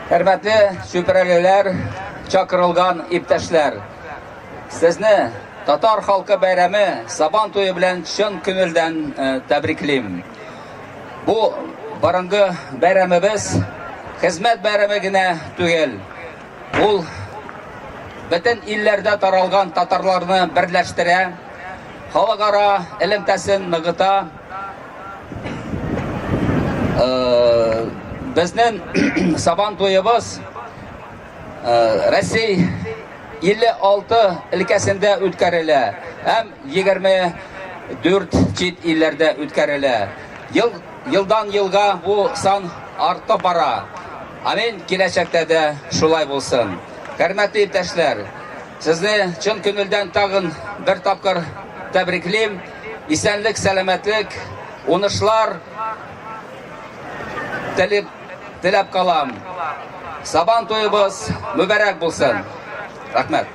Hörmətli süpürəlilər, çakırılğan iptəşlər, sizni Tatar xalqı bayramı Saban toyu bilan chin ko'ngildan tabriklayım. Bu barınғы bayramımız xizmat bayramigina tugil. Bu bütün illerde taralgan Tatarlarını birleştire, xalqaro ilm-tahsil nig'ita, bizning Saban to'yimiz Rossiya 56 ilkasında o'tkariladi, ham 24 chet illarda o'tkariladi. Yıldan yılga bu san ortib bora. Amin, kelajakda da shulay bo'lsin. Hurmatli iptashlar, sizni chin ko'ngildan tag'in bir topqir tabriklayman. Esenlik, salomatlik, o'nishlar tilab qalam. Saban to'yimiz muborak bo'lsin. Rahmat.